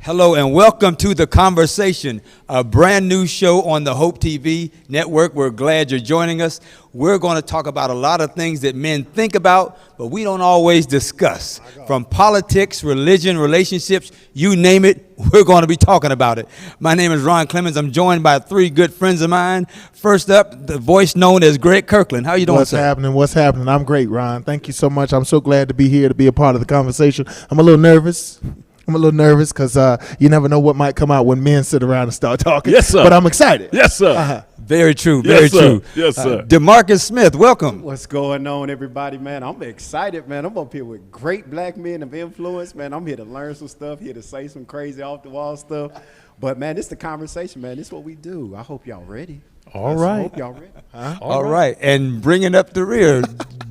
Hello and welcome to The Conversation, a brand new show on the Hope TV network. We're glad you're joining us. We're going to talk about a lot of things that men think about, but we don't always discuss. From politics, religion, relationships, you name it, we're going to be talking about it. My name is Ron Clemens. I'm joined by three good friends of mine. First up, the voice known as Greg Kirkland. How are you doing, sir? What's happening? I'm great, Ron. Thank you so much. I'm so glad to be here to be a part of the conversation. I'm a little nervous because you never know what might come out when men sit around and start talking. Yes, sir. But I'm excited. Yes, sir. Very true. Very true. Yes, sir. DeMarcus Smith, welcome. What's going on, everybody, man? I'm excited, man. I'm up here with great black men of influence, man. I'm here to learn some stuff, here to say some crazy off-the-wall stuff. But, man, this is the conversation, man. This is what we do. I hope y'all ready. All right. I hope y'all ready. All right. And bringing up the rear,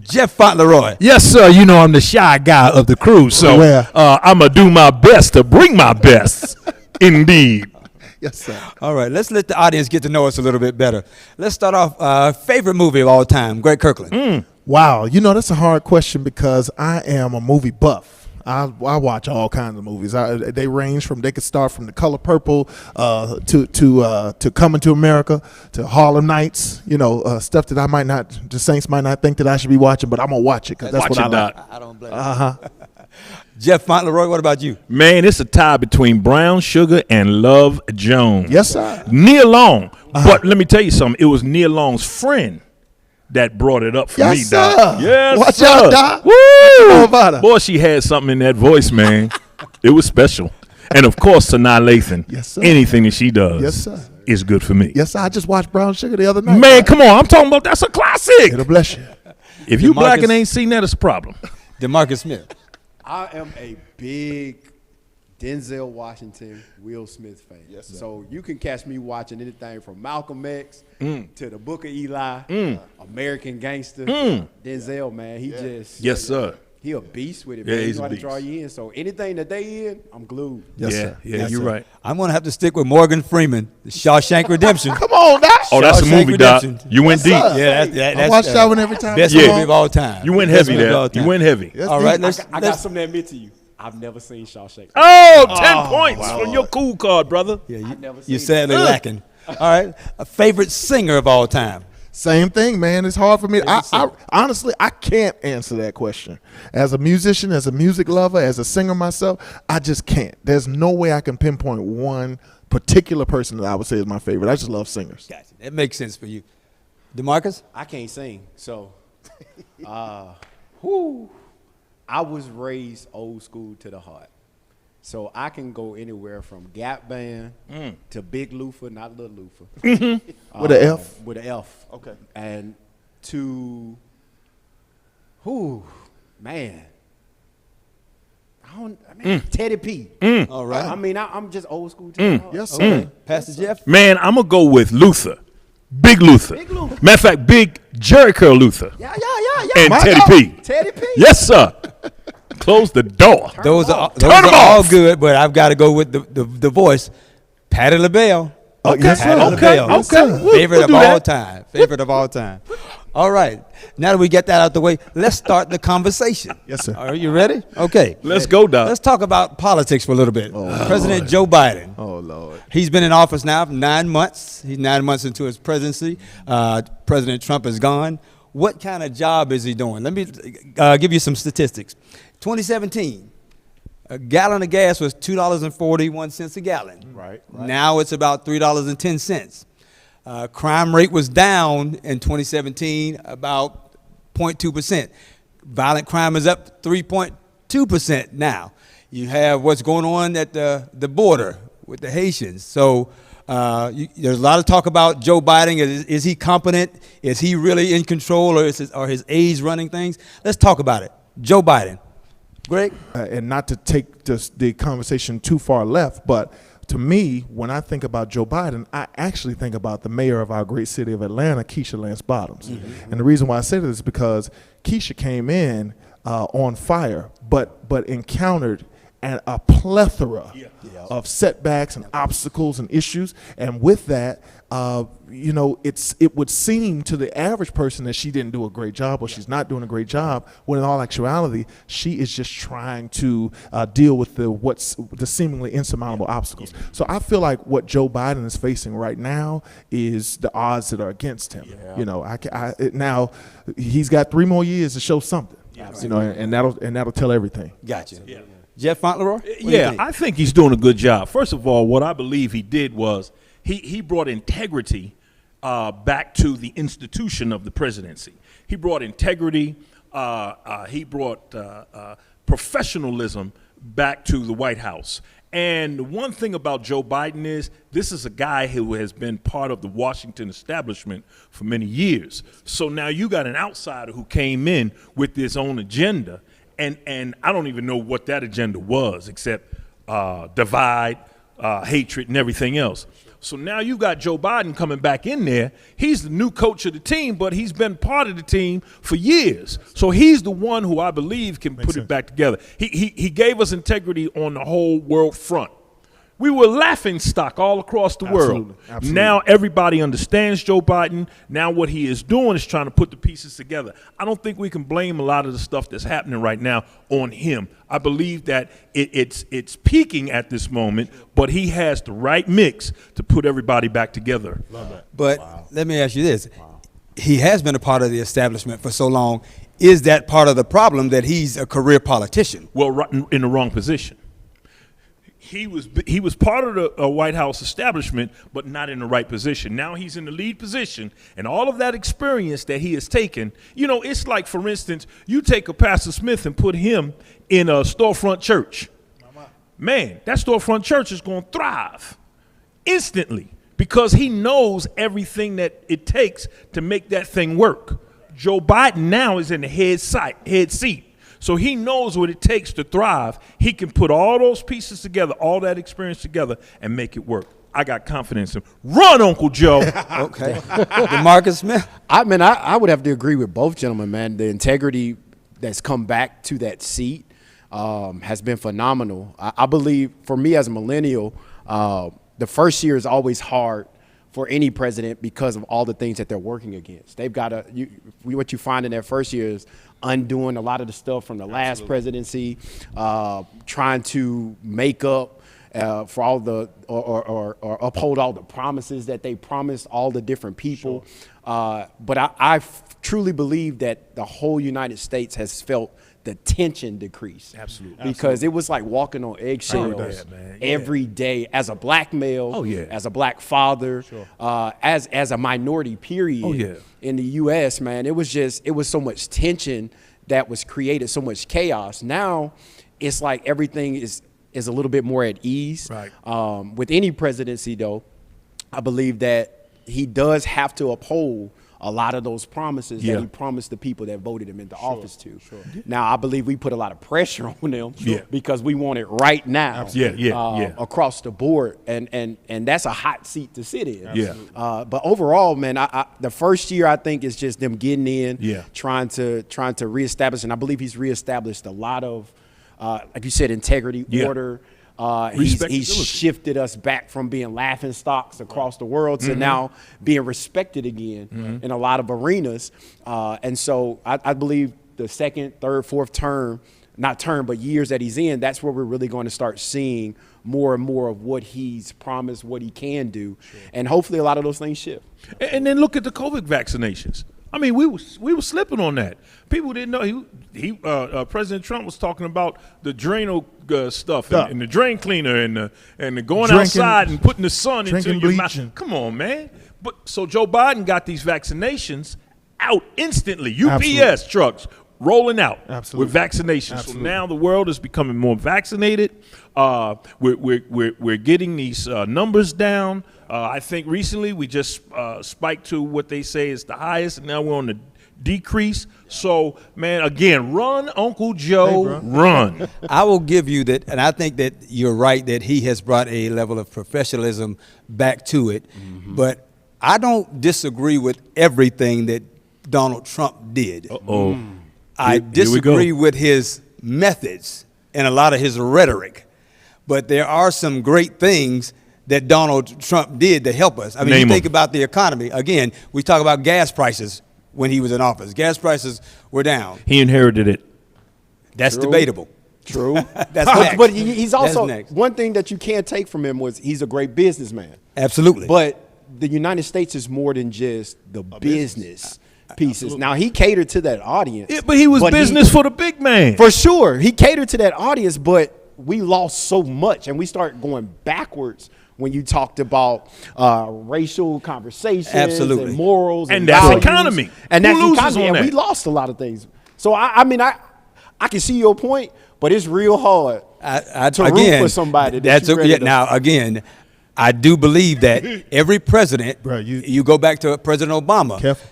Jeff Fauntleroy. Yes, sir. You know I'm the shy guy of the crew, so I'm going to do my best to bring my best. Indeed. Yes, sir. All right. Let's let the audience get to know us a little bit better. Let's start off, favorite movie of all time, Greg Kirkland. Wow. You know, that's a hard question because I am a movie buff. I watch all kinds of movies. They range from, they could start from The Color Purple to Coming to America to Harlem Nights. You know, stuff that the Saints might not think that I should be watching, but I'm gonna watch it because that's what I like. I don't blame you. Jeff Fauntleroy, what about you? Man, it's a tie between Brown Sugar and Love Jones. Yes, sir. Neil Long. But let me tell you something. It was Neil Long's friend that brought it up for me, sir. Doc. Yes, Watch sir. out, Doc. Woo! Know about her. Boy, she had something in that voice, man. It was special. And, of course, Sanaa Lathan. Yes, sir. Anything that she does Yes, sir. is good for me. Yes, sir. I just watched Brown Sugar the other night. Man, come on. I'm talking about that's a classic. It'll bless you. If you black DeMarcus- and ain't seen that, it's a problem. DeMarcus Smith. I am a big Denzel Washington, Will Smith fan. Yes, sir. So you can catch me watching anything from Malcolm X to the Book of Eli, American Gangster. Denzel, man, he just Yes, sir. he a beast with it. Yeah, Man. he's He know a how to beast. draw you in. So anything that they in, I'm glued. Yes, yeah, sir. yeah, Yes, you're sir. right. I'm going to have to stick with Morgan Freeman, The Shawshank Redemption. Come on, Doc. Oh, that's a Shawshank movie, Doc. Redemption. You went Yes, deep. sir. Yeah, that's I watch that one every time. Best Yeah. movie of all time. You went Best heavy movie of all there. You time. went heavy. Yes, All dude. right, I got something to admit to you. I've never seen Shawshank. Oh, 10 points on your cool card, brother. Yeah, never you're seen sadly lacking. All right. A favorite singer of all time. Same thing, man. It's hard for me. I honestly, I can't answer that question. As a musician, as a music lover, as a singer myself, I just can't. There's no way I can pinpoint one particular person that I would say is my favorite. I just love singers. Gotcha. That makes sense for you. DeMarcus? I can't sing, so I was raised old school to the heart. So I can go anywhere from Gap Band to Big Luther, not Little Luther. With an F? With an F. Okay. And to, man. Teddy P. All right. I mean, I'm just old school to the heart. Yes, sir. Okay. Pastor Jeff? Man, I'm going to go with Luther. Big Luther. Big Luther. Matter of fact, Big Jerry Curl Luther. Yeah. And My Teddy God. P. Teddy P. Yes, sir. Close the door. Those are Turn 'em all off. good, but I've got to go with the voice. Patti LaBelle. Okay. Yes, sir. Patti LaBelle. Okay. Favorite of do all that. time. Favorite of all time. All right. Now that we get that out the way, let's start the conversation. Yes, sir. Are you ready? Okay. Let's go, Doc. Let's talk about politics for a little bit. President Joe Biden. Oh, Lord. He's been in office now for 9 months. He's 9 months into his presidency. President Trump is gone. What kind of job is he doing? Let me give you some statistics. 2017, a gallon of gas was $2.41 a gallon. Right. Now it's about $3.10. Crime rate was down in 2017 about 0.2%. Violent crime is up 3.2% now. You have what's going on at the border with the Haitians. So there's a lot of talk about Joe Biden. Is he competent? Is he really in control, or are his aides running things? Let's talk about it. Joe Biden. Greg? And not to take the conversation too far left, but to me, when I think about Joe Biden, I actually think about the mayor of our great city of Atlanta, Keisha Lance Bottoms. And the reason why I say this is because Keisha came in on fire, but encountered and a plethora of setbacks and obstacles and issues. And with that, you know, it would seem to the average person that she didn't do a great job or she's not doing a great job, when in all actuality, she is just trying to deal with the seemingly insurmountable obstacles. So I feel like what Joe Biden is facing right now is the odds that are against him. You know, now he's got 3 more years to show something. You know, and that'll tell everything. Gotcha. Yeah. Jeff Fauntleroy? Yeah, I think he's doing a good job. First of all, what I believe he did was he brought integrity back to the institution of the presidency. He brought integrity. He brought professionalism back to the White House. And one thing about Joe Biden is this is a guy who has been part of the Washington establishment for many years. So now you got an outsider who came in with his own agenda, and I don't even know what that agenda was except divide, hatred, and everything else. So now you got Joe Biden coming back in there. He's the new coach of the team, but he's been part of the team for years. So he's the one who I believe can put it back together. He gave us integrity on the whole world front. We were laughing stock all across the world. Absolutely. Now everybody understands Joe Biden. Now what he is doing is trying to put the pieces together. I don't think we can blame a lot of the stuff that's happening right now on him. I believe that it's peaking at this moment, but he has the right mix to put everybody back together. Love that. But let me ask you this. He has been a part of the establishment for so long. Is that part of the problem, that he's a career politician? Well, right in the wrong position. He was part of the White House establishment, but not in the right position. Now he's in the lead position, and all of that experience that he has taken, you know, it's like, for instance, you take a Pastor Smith and put him in a storefront church. Man, that storefront church is going to thrive instantly because he knows everything that it takes to make that thing work. Joe Biden now is in the head seat. So he knows what it takes to thrive. He can put all those pieces together, all that experience together, and make it work. I got confidence in him. Run, Uncle Joe. Okay. DeMarcus Smith? I would have to agree with both gentlemen, man. The integrity that's come back to that seat has been phenomenal. I believe, for me as a millennial, the first year is always hard for any president because of all the things that they're working against. They've got to, what you find in their first year is undoing a lot of the stuff from the last presidency, trying to make up for all the, or uphold all the promises that they promised all the different people. But I truly believe that the whole United States has felt the tension decrease. Absolutely. Because it was like walking on eggshells every day as a black male, as a black father, as a minority period in the U.S., man. It was so much tension that was created, so much chaos. Now it's like everything is a little bit more at ease. Right. With any presidency, though, I believe that he does have to uphold a lot of those promises that he promised the people that voted him into office to. Now, I believe we put a lot of pressure on them because we want it right now across the board. And that's a hot seat to sit in. But overall, man, the first year, I think, is just them getting in, trying to reestablish. And I believe he's reestablished a lot of, like you said, integrity, order. He's shifted us back from being laughing stocks across the world to now being respected again in a lot of arenas. And so I believe the second, third, fourth but years that he's in, that's where we're really going to start seeing more and more of what he's promised, what he can do. And hopefully a lot of those things shift. And then look at the COVID vaccinations. I mean, we were slipping on that. People didn't know. President Trump was talking about the Drano stuff and the drain cleaner and the going outside and putting the sun into your mouth. Come on, man. But so Joe Biden got these vaccinations out instantly. UPS trucks rolling out with vaccinations. So now the world is becoming more vaccinated. We're getting these numbers down. I think recently we just spiked to what they say is the highest, and now we're on the decrease. So, man, again, run, Uncle Joe, run. I will give you that, and I think that you're right that he has brought a level of professionalism back to it. But I don't disagree with everything that Donald Trump did. I disagree with his methods. in a lot of his rhetoric. But there are some great things that Donald Trump did to help us. I mean, you think about the economy. Again, we talk about gas prices when he was in office. Gas prices were down. He inherited it. That's debatable. True. That's next. But he's also, next. one thing that you can't take from him was he's a great businessman. Absolutely. But the United States is more than just the business pieces. Now, he catered to that audience. Yeah, but he was business for the big man. For sure. He catered to that audience, but we lost so much, and we start going backwards when you talked about racial conversations and morals. And that's values. economy. And Who that's loses economy. on And that? we lost a lot of things. So, I mean, I can see your point, but it's real hard to root for somebody. Now, again, I do believe that every president, Bro, you go back to President Obama, Careful.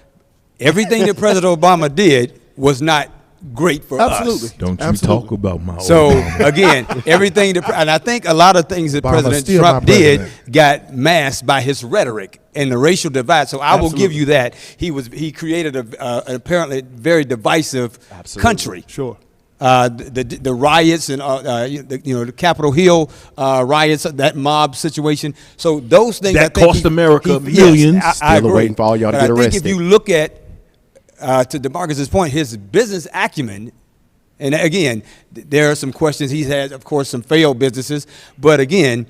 everything that President Obama did was not great for Absolutely. us. Don't you Absolutely. talk about my So Obama. again, everything and I think a lot of things that Obama President still Trump my did president. got masked by his rhetoric and the racial divide. So I will give you that he created an apparently very divisive country. Sure. The riots and the Capitol Hill riots, that mob situation. So those things That I think cost America yes, millions. I Still agree. waiting for all y'all to But get I think arrested. if you look at to DeMarcus's point, his business acumen. And again, there are some questions. He's had, of course, some failed businesses. But again,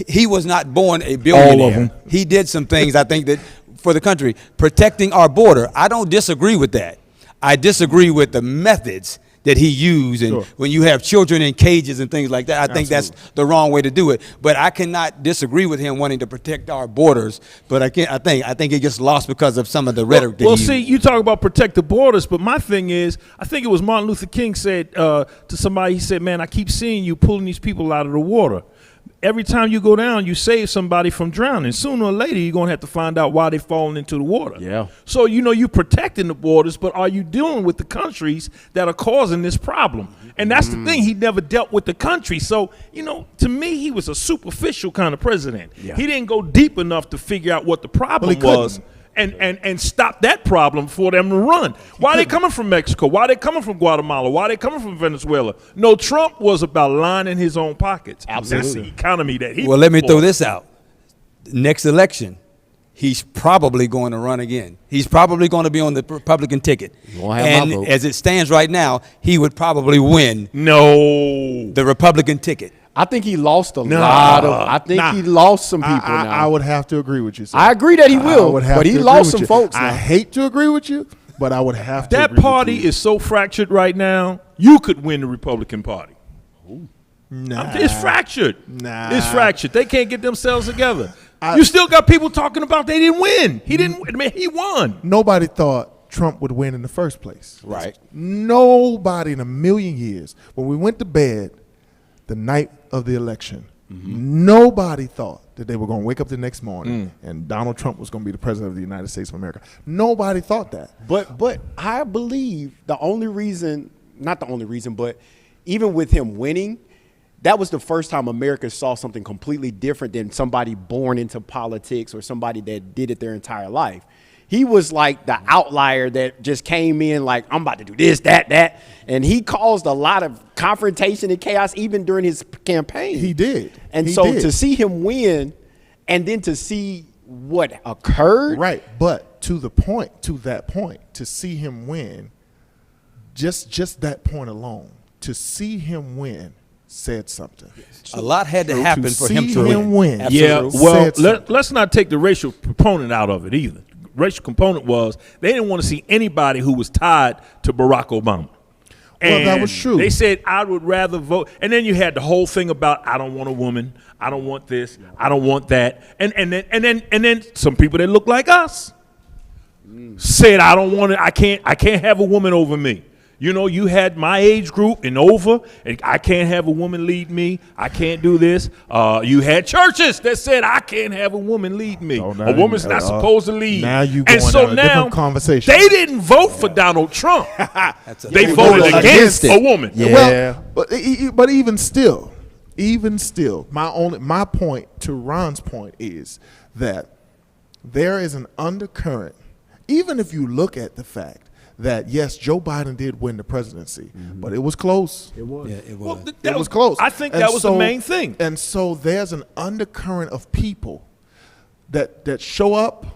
he was not born a billionaire. All of them. He did some things, I think, that for the country. Protecting our border, I don't disagree with that. I disagree with the methods that he used. And when you have children in cages and things like that, I think that's the wrong way to do it. But I cannot disagree with him wanting to protect our borders. But I think it gets lost because of some of the rhetoric that he used. See, you talk about protect the borders, but my thing is, I think it was Martin Luther King said to somebody, he said, man, I keep seeing you pulling these people out of the water. Every time you go down, you save somebody from drowning. Sooner or later, you're going to have to find out why they're falling into the water. Yeah. So, you're protecting the borders, but are you dealing with the countries that are causing this problem? And that's the thing. He never dealt with the country. So, to me, he was a superficial kind of president. Yeah. He didn't go deep enough to figure out what the problem was. And stop that problem for them to run. Why are they coming from Mexico? Why are they coming from Guatemala? Why are they coming from Venezuela? No, Trump was about lining his own pockets. Absolutely. That's the economy that he. Well, let me throw this out. Next election, he's probably going to run again. He's probably going to be on the Republican ticket. won't have my vote. And as it stands right now, he would probably win No. the Republican ticket. I think he lost a lot of. I think he lost some people now. I would have to agree with you, sir. I agree that he I will, would have but to he agree lost with some you. folks I now. hate to agree with you, but I would have to That agree party with you. is so fractured right now, you could win the Republican Party. Nah. It's fractured. Nah. It's fractured. They can't get themselves together. You still got people talking about they didn't win. He didn't. I mean, he won. Nobody thought Trump would win in the first place. Right. Nobody in a million years. When we went to bed the night of the election, nobody thought that they were going to wake up the next morning and Donald Trump was going to be the president of the United States of America. Nobody thought that. But I believe the only reason, not the only reason, but even with him winning, that was the first time America saw something completely different than somebody born into politics or somebody that did it their entire life. He was like the outlier that just came in like, I'm about to do this, that. And he caused a lot of confrontation and chaos even during his campaign. He did. And He so did. to see him win and then to see what occurred. Right. But to that point, to see him win, just that point alone, to see him win said something. A lot had to happen for him to see him win. win. Yeah, said well, something. let's not take the racial component out of it either. Racial component was they didn't want to see anybody who was tied to Barack Obama. Well, that And was true. They said, I would rather vote. And then you had the whole thing about, I don't want a woman. I don't want this. I don't want that. And then some people that look like us said, I don't want it. I can't have a woman over me. You had my age group and over, and I can't have a woman lead me. I can't do this. You had churches that said, I can't have a woman lead me. Oh, now A woman's not supposed to lead. now you and going so down a different now conversation. they didn't vote for Donald Trump. They They voted voted against against it. a woman. Yeah. Well, but even still, my point to Ron's point is that there is an undercurrent. Even if you look at the fact that yes, Joe Biden did win the presidency, but it was close. It was. Yeah, it Well, was. It was close. I think And that was the so- main thing. And so there's an undercurrent of people that show up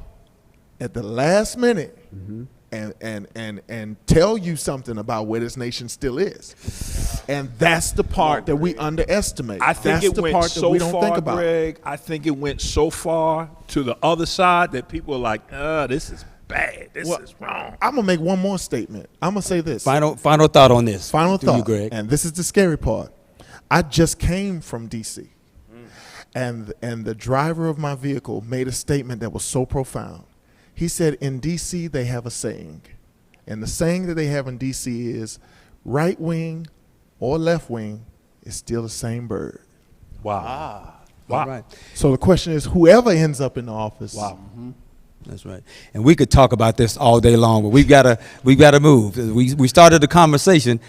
at the last minute and tell you something about where this nation still is. And that's the part that we underestimate. I think that's it the went part that so we don't far, think about. Greg. I think it went so far to the other side that people are like, this is bad. This is wrong. I'm gonna make one more statement. I'm gonna say this. Final thought on this. Final To thought, you, Greg. and this is the scary part. I just came from D.C. and the driver of my vehicle made a statement that was so profound. He said, in D.C. they have a saying, and the saying that they have in D.C. is, right wing or left wing is still the same bird. Wow. All right. So the question is, whoever ends up in the office. Wow. That's right. And we could talk about this all day long, but we've got to move. We started the conversation.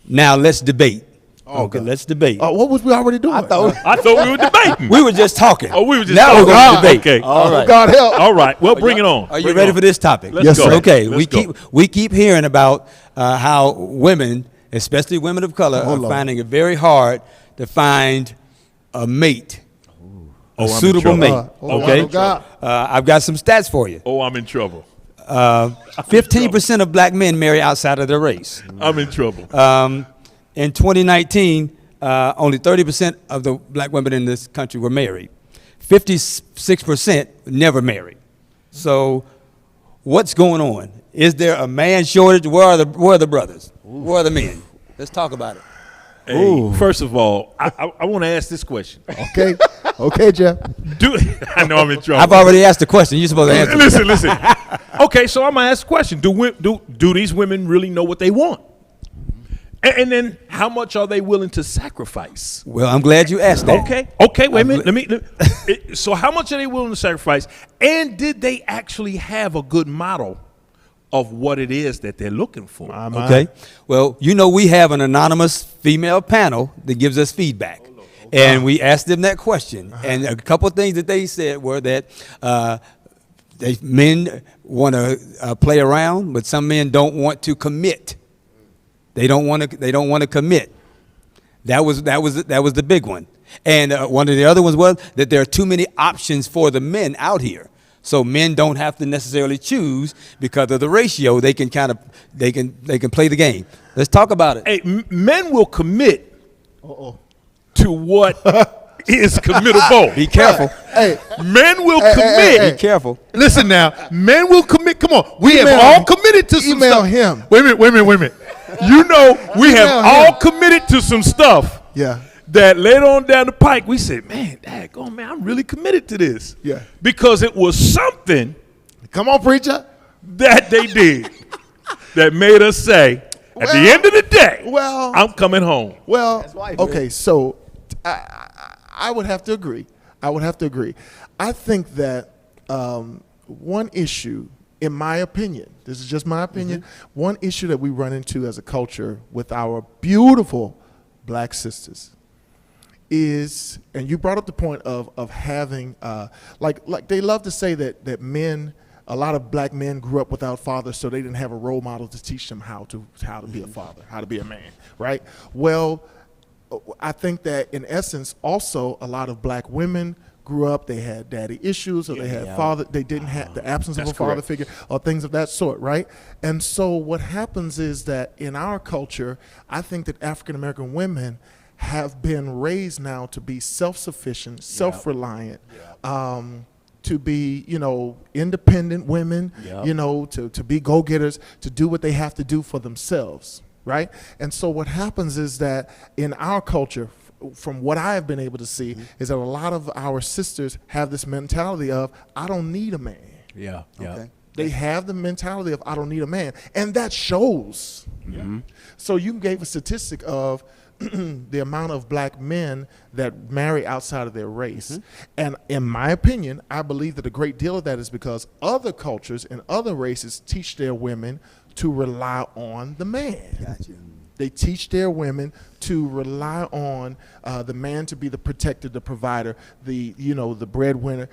Now let's debate. Okay, let's debate. What was we already doing? I thought we were debating. We were just talking. Oh, we were just now talking. we're going to debate. Okay. All right. God help. All right. Well, bring it on. Are you Bring ready it for on. this topic? Let's Yes, go. sir. Okay. Let's We keep hearing about how women, especially women of color, are Lord. finding it very hard to find a mate, I'm a in suitable trouble. mate. Oh, Okay. oh, God. I've got some stats for you. Oh, I'm in trouble. 15% of black men marry outside of their race. I'm in trouble. In 2019, only 30% of the black women in this country were married. 56% never married. So what's going on? Is there a man shortage? Where are the brothers? Where are the men? Let's talk about it. Hey, first of all, I want to ask this question. Okay. Okay, Jeff. I know I'm in trouble. I've already asked the question. You're supposed to answer. Listen. Okay, so I'm gonna ask the question: Do these women really know what they want? And then, how much are they willing to sacrifice? Well, I'm glad you asked that. Okay. Wait a minute. Let me. So, how much are they willing to sacrifice? And did they actually have a good model of what it is that they're looking for? Okay. Well, we have an anonymous female panel that gives us feedback. And we asked them that question. And a couple of things that they said were that men want to play around, but some men don't want to commit. They don't want to commit. That was the big one. And one of the other ones was that there are too many options for the men out here. So men don't have to necessarily choose because of the ratio. They can they can play the game. Let's talk about it. Hey, men will commit to what is committable. Be careful. Hey, Men will commit. Be careful. Listen now, men will commit. Come on, we have Email all him. committed to some Email stuff. him. Wait a minute. You know, we have Email all him. committed to some stuff. Yeah. That later on down the pike, we said, man, man, I'm really committed to this. Yeah. Because it was something Come on, preacher. that they did that made us say, at the end of the day, well- I'm coming home. Well, life, okay, so I would have to agree. I think that one issue, in my opinion, this is just my opinion, one issue that we run into as a culture with our beautiful black sisters is, and you brought up the point of having, like they love to say that men, a lot of black men grew up without fathers, so they didn't have a role model to teach them how to be a father, how to be a man, right? Well, I think that in essence, also a lot of black women grew up, they had daddy issues, or they had father, they didn't have the absence of a father figure, or things of that sort, right? And so what happens is that in our culture, I think that African American women have been raised now to be self-sufficient, self-reliant, to be, independent women, to be go-getters, to do what they have to do for themselves, right? And so what happens is that in our culture, from what I have been able to see, is that a lot of our sisters have this mentality of, I don't need a man. Yeah. Okay. They have the mentality of, I don't need a man. And that shows. So you gave a statistic of the amount of black men that marry outside of their race. And in my opinion, I believe that a great deal of that is because other cultures and other races teach their women to rely on the man. Gotcha. They teach their women to rely on the man to be the protector, the provider, the breadwinner,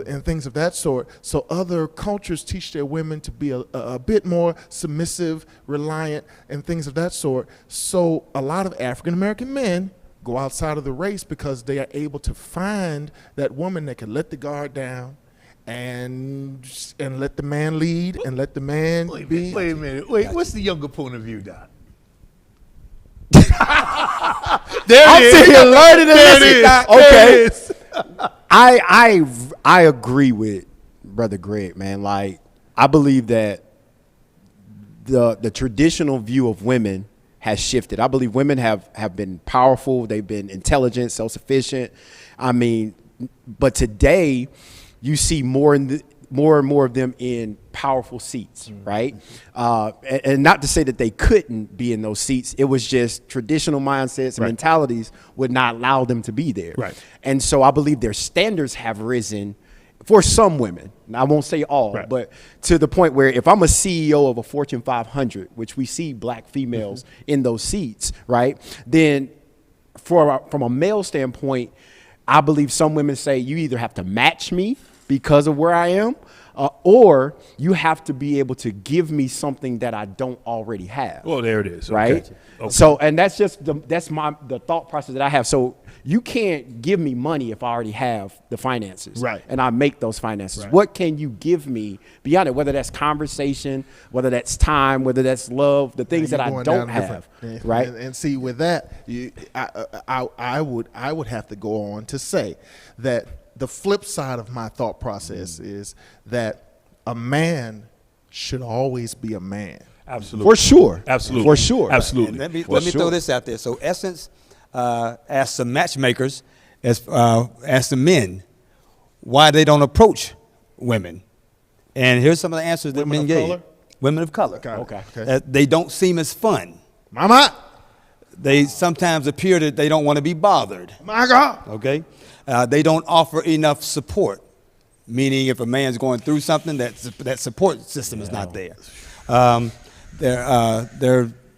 and things of that sort. So other cultures teach their women to be a bit more submissive, reliant, and things of that sort. So a lot of African American men go outside of the race because they are able to find that woman that can let the guard down and let the man lead and let the man be. Wait a minute. What's the younger point of view, Doc? I'm sitting here learning and listening. Okay. I agree with Brother Greg, man. Like, I believe that the traditional view of women has shifted. I believe women have been powerful. They've been intelligent, self-sufficient. I mean, but today you see more and more of them in powerful seats, right? And not to say that they couldn't be in those seats. It was just traditional mindsets and mentalities would not allow them to be there. Right. And so I believe their standards have risen for some women. I won't say all, but to the point where if I'm a CEO of a Fortune 500, which we see black females in those seats, right? Then from a male standpoint, I believe some women say you either have to match me because of where I am, or you have to be able to give me something that I don't already have. Well, there it is. Right. Okay. So, and that's just the thought process that I have. So you can't give me money if I already have the finances. Right. And I make those finances. Right. What can you give me beyond it? Whether that's conversation, whether that's time, whether that's love, the things that I don't have. Right. And see, with that, I would have to go on to say that the flip side of my thought process is that a man should always be a man. Absolutely. For sure. Absolutely. For sure. Absolutely. And let me throw this out there. So Essence asked some matchmakers, asked the men, why they don't approach women. And here's some of the answers that men gave. Color? Women of color. Okay. They don't seem as fun. Mama. They sometimes appear that they don't want to be bothered. My God. Okay? They don't offer enough support, meaning if a man's going through something, that support system is not there.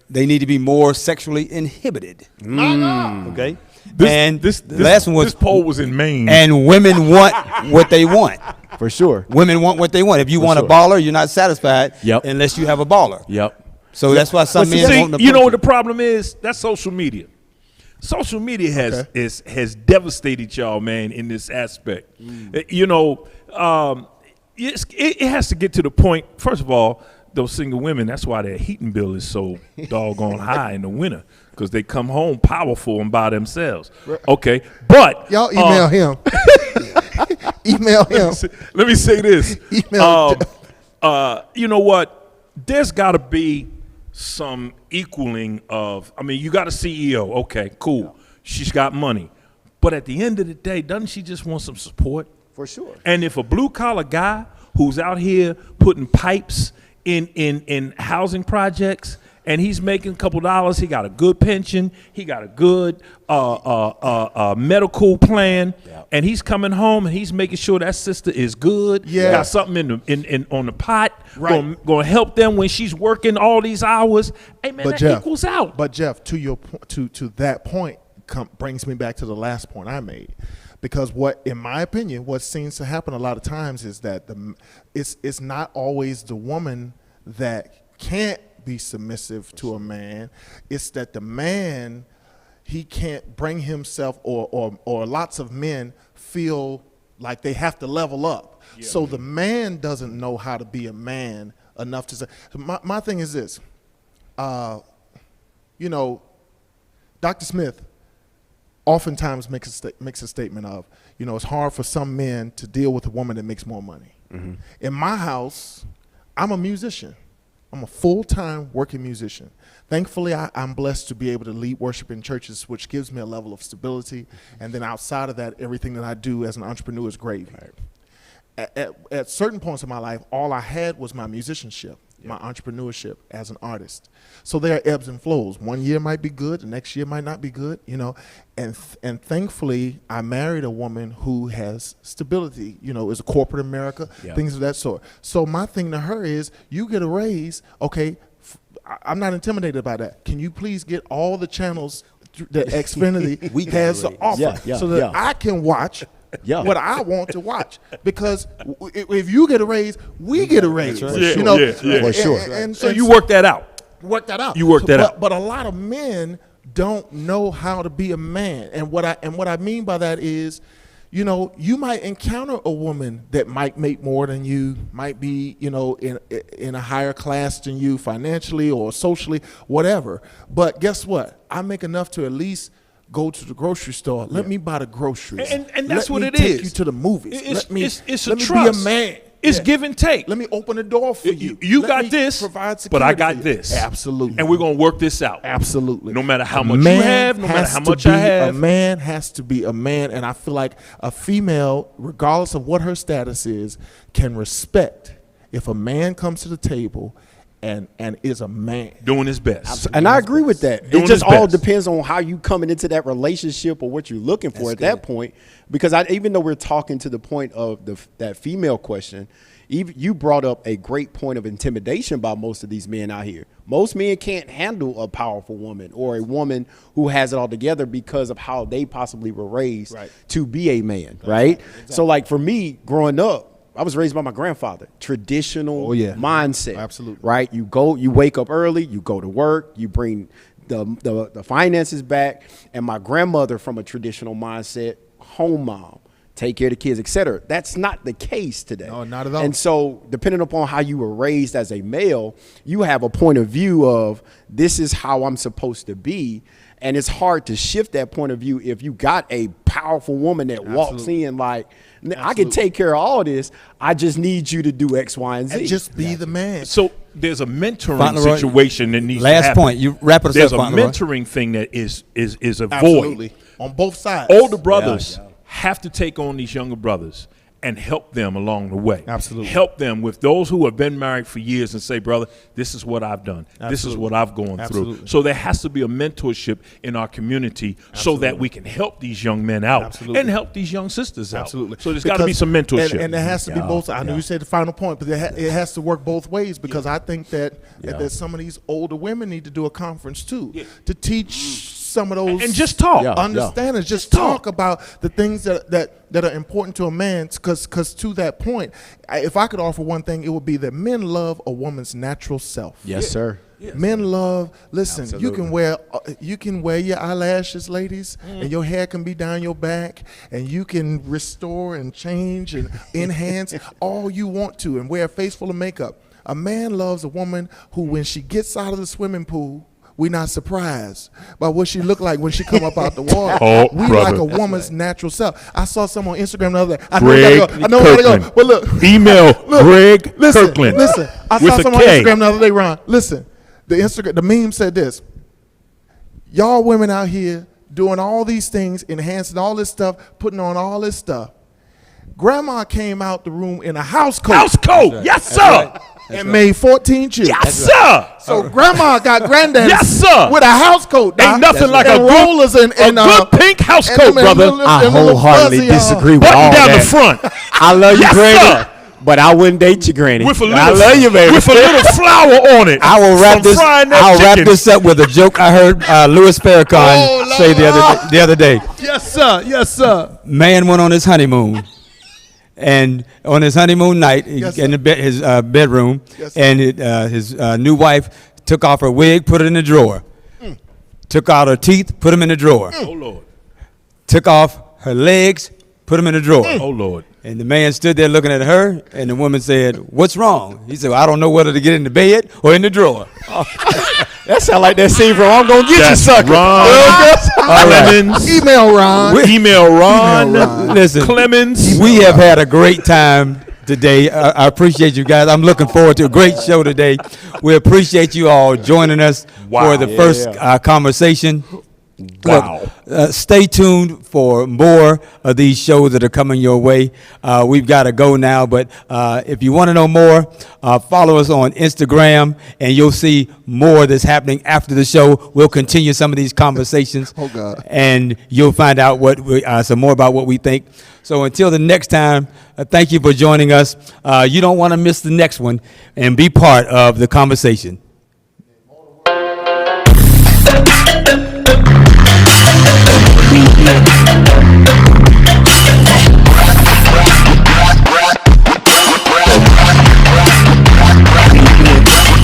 They need to be more sexually inhibited. Okay? This last one was this poll was in Maine. And women want what they want. For sure. Women want what they want. If you want sure. a baller, you're not satisfied Yep. unless you have a baller. Yep. So that's why some men See, won't you know approach what the it. problem is? That's social media. Social media has devastated y'all, man, in this aspect. You know, it has to get to the point. First of all, those single women, that's why their heating bill is so doggone high in the winter, because they come home powerful and by themselves. Okay, but Y'all email him. Email him. let me say this. Email you know what? There's got to be some equaling of, I mean, you got a CEO. Okay, cool. She's got money. But at the end of the day, doesn't she just want some support? For sure. And if a blue-collar guy who's out here putting pipes in housing projects and he's making a couple dollars, he got a good pension, he got a good medical plan, and he's coming home and he's making sure that sister is good, got something in on the pot, going to help them when she's working all these hours. Hey, man, But that Jeff, equals out. But Jeff, to your to that point brings me back to the last point I made. Because in my opinion, what seems to happen a lot of times is that it's not always the woman that can't be submissive to a man. It's that the man, he can't bring himself, or lots of men feel like they have to level up. Yeah. So the man doesn't know how to be a man enough to say. My thing is this. You know, Dr. Smith oftentimes makes a statement of, you know, it's hard for some men to deal with a woman that makes more money. Mm-hmm. In my house, I'm a musician. I'm a full-time working musician. Thankfully, I'm blessed to be able to lead worship in churches, which gives me a level of stability. And then outside of that, everything that I do as an entrepreneur is gravy. At certain points in my life, all I had was my musicianship, my entrepreneurship as an artist. So there are ebbs and flows. One year might be good, the next year might not be good, you know. And thankfully, I married a woman who has stability, you know, is a corporate America, things of that sort. So my thing to her is, you get a raise, okay, I'm not intimidated by that. Can you please get all the channels that Xfinity has to offer so that I can watch what I want to watch? Because if you get a raise, we get a raise. For sure. And so you work that out. Work that out. You work that out. But a lot of men don't know how to be a man. And what I mean by that is, you know, you might encounter a woman that might make more than you, might be, you know, in a higher class than you financially or socially, whatever. But guess what? I make enough to at least go to the grocery store. Let me buy the groceries. And that's what it is. Let me take you to the movies. It's let me trust. be a man. It's give and take. Let me open the door for you. You Let got me this, provide but I security got for you. this. Absolutely. And we're going to work this out. Absolutely. No matter how much you have, no matter how much I have. A man has to be a man, and I feel like a female, regardless of what her status is, can respect if a man comes to the table and is a man. Doing his best. And I agree with that. Doing It just his all best. depends on how you coming into that relationship or what you're looking for that point. Because even though we're talking to the point of that female question, you brought up a great point of intimidation by most of these men out here. Most men can't handle a powerful woman or a woman who has it all together because of how they possibly were raised to be a man, right? Exactly. So like for me, growing up, I was raised by my grandfather, traditional mindset. Absolutely. Right? You wake up early, you go to work, you bring the finances back. And my grandmother, from a traditional mindset, home mom, take care of the kids, etc. That's not the case today. No, not at all. And so depending upon how you were raised as a male, you have a point of view of this is how I'm supposed to be. And it's hard to shift that point of view if you got a powerful woman that walks in like, I can take care of all this. I just need you to do X, Y, and Z. And just be the man. So there's a mentoring situation that needs to Last happen. point. You wrap it up. There's a Fauntleroy. mentoring thing that is a void. Absolutely. On both sides. Older brothers have to take on these younger brothers and help them along the way. Absolutely. Help them with those who have been married for years and say, brother, this is what I've done. Absolutely. This is what I've gone Absolutely. through. So there has to be a mentorship in our community so that we can help these young men out Absolutely. and help these young sisters out. Absolutely. So there's got to be some mentorship. And there has to be both. I know you said the final point, but it has to work both ways because I think that some of these older women need to do a conference too to teach some of those and just talk. Understanders. Just talk about the things that are important to a man. Because to that point, if I could offer one thing, it would be that men love a woman's natural self. Yes, sir. Yes. Men love. Listen, Absolutely. you can wear your eyelashes, ladies, and your hair can be down your back, and you can restore and change and enhance all you want to, and wear a face full of makeup. A man loves a woman who, when she gets out of the swimming pool, we're not surprised by what she look like when she come up out the water. We like a woman's natural self. I saw someone on Instagram the other day. I know where to go. But look, email Greg Kirkland. Listen, I saw someone on Instagram the other day, Ron. Listen, the meme said this: y'all women out here doing all these things, enhancing all this stuff, putting on all this stuff. Grandma came out the room in a house coat. House coat, yes, sir. And made 14 children. Yes, sir. So grandma got granddaddy Yes, sir. with a house coat. Ain't nothing like a rollers and good pink house coat, brother. I wholeheartedly disagree with Button all down that. the front. I love you, Yes, Granny, sir. but I wouldn't date you, Granny. With a little, I love you, baby. With a little flour on it. I will wrap From this. frying that I'll wrap chicken. this up with a joke I heard Louis Farrakhan say the other day. Yes, sir. Yes, sir. Man went on his honeymoon, and on his honeymoon night, Yes, in his bedroom, Yes, sir. and his new wife took off her wig, put it in the drawer. Took out her teeth, put them in the drawer. Oh, Lord. Took off her legs, put them in the drawer. Oh, Lord. And the man stood there looking at her, and the woman said, "What's wrong?" He said, well, "I don't know whether to get in the bed or in the drawer." That sound like that scene from I'm Gonna Get You, That's Sucker. Ron Clemens. Email Ron. Email Ron Listen, Clemens. we have had a great time today. I appreciate you guys. I'm looking forward to a great show today. We appreciate you all joining us Wow. for the first conversation. Wow. Look, stay tuned for more of these shows that are coming your way. We've got to go now, but if you want to know more, follow us on Instagram, and you'll see more that's happening after the show. We'll continue some of these conversations, Oh, God. and you'll find out some more about what we think. So until the next time, thank you for joining us. You don't want to miss the next one, and be part of the conversation.